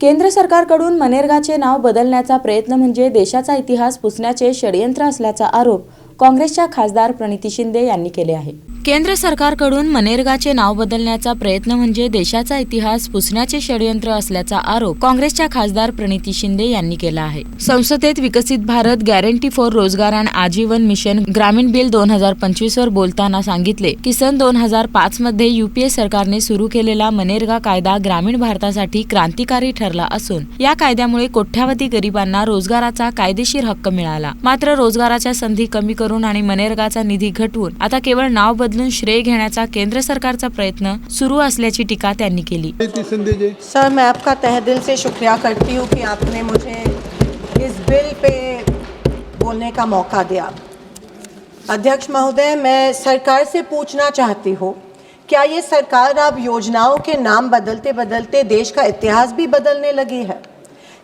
केंद्र सरकारकडून मनरेगाचे नाव बदलण्याचा प्रयत्न म्हणजे देशाचा इतिहास पुसण्याचे षडयंत्र असल्याचा आरोप काँग्रेसच्या खासदार प्रणिती शिंदे यांनी केले आहे। केंद्र सरकारकडून मनरेगाचे नाव बदलण्याचा प्रयत्न म्हणजे देशाचा इतिहास पुसण्याचे षडयंत्र असल्याचा आरोप काँग्रेसच्या खासदार प्रणिती शिंदे यांनी केला आहे। संसदेत विकसित भारत गॅरंटी फॉर रोजगार आणि आजीवन मिशन ग्रामीण बिल 2025 वर बोलताना सांगितले की सन 2005 मध्ये यूपीए सरकारने सुरू केलेला मनरेगा कायदा ग्रामीण भारतासाठी क्रांतिकारी ठरला असून या कायद्यामुळे कोट्यावधी गरिबांना रोजगाराचा कायदेशीर हक्क मिळाला। मात्र रोजगाराच्या संधी कमी करून आणि मनरेगाचा निधी घटवून आता केवळ नाव बदलून श्रेय घेण्याचा केंद्र सरकारचा प्रयत्न सुरू असल्याची टीका त्यांनी केली। सर, मैं आपका तहे दिल से शुक्रिया करती हूँ कि आपने मुझे इस बिल पे बोलने का मौका दिया। अध्यक्ष महोदय, मैं सरकार से पूछना चाहती हूँ, क्या ये सरकार अब योजनाओं के नाम बदलते बदलते देश का इतिहास भी बदलने लगी है?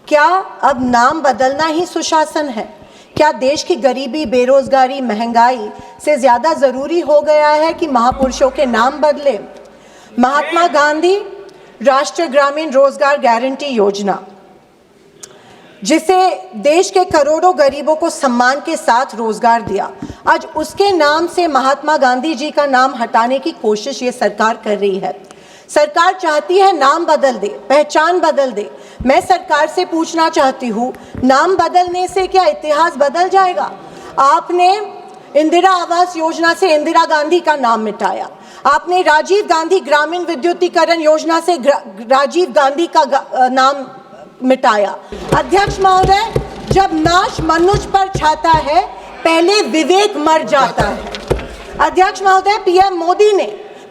क्या अब नाम बदलना ही सुशासन है? क्या देश की गरीबी, बेरोजगारी, महंगाई से ज़्यादा ज़रूरी हो गया है कि महापुरुषों के नाम बदले? महात्मा गांधी राष्ट्रीय ग्रामीण रोजगार गारंटी योजना, जिसे देश के करोड़ों गरीबों को सम्मान के साथ रोजगार दिया, आज उसके नाम से महात्मा गांधी जी का नाम हटाने की कोशिश ये सरकार कर रही है। सरकार चाहती है नाम बदल दे, पहचान बदल दे। मैं सरकार से पूछना चाहती हूँ, नाम बदलने से क्या इतिहास बदल जाएगा? आपने इंदिरा आवास योजना से इंदिरा गांधी का नाम मिटाया, आपने राजीव गांधी ग्रामीण विद्युतीकरण योजना से राजीव गांधी का नाम मिटाया। अध्यक्ष महोदय, जब नाश मनुष्य पर छाता है, पहले विवेक मर जाता है। अध्यक्ष महोदय,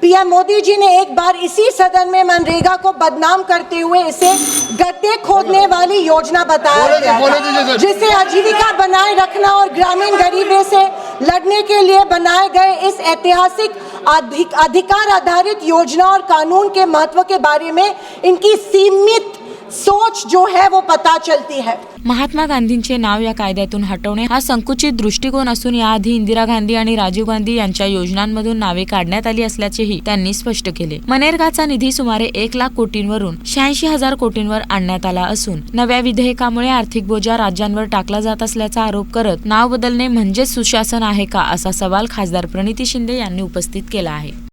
पीएम मोदी जी ने एक बार इसी सदन में मनरेगा को बदनाम करते हुए इसे गड्ढे खोदने वाली योजना बताया गया, जिसे आजीविका बनाए रखना और ग्रामीण गरीबी से लड़ने के लिए बनाए गए इस ऐतिहासिक अधिकार आधारित योजना और कानून के महत्व के बारे में इनकी सीमित सोच जो है वो पता चलती है। महात्मा गांधींचे नाव या कायद्यातून हटवणे हा संकुचित दृष्टिकोन असून याआधी इंदिरा गांधी आणि राजीव गांधी यांच्या योजनांमधून नावे काढण्यात आली असल्याचेही त्यांनी स्पष्ट केले। मनरेगाचा निधी सुमारे 1 लाख कोटींवरून 86,000 कोटींवर आणण्यात आला असून नव्या विधेयकामुळे आर्थिक बोजा राज्यांवर टाकला जात असल्याचा आरोप करत नाव बदलणे म्हणजेच सुशासन आहे का, असा सवाल खासदार प्रणिती शिंदे यांनी उपस्थित केला आहे।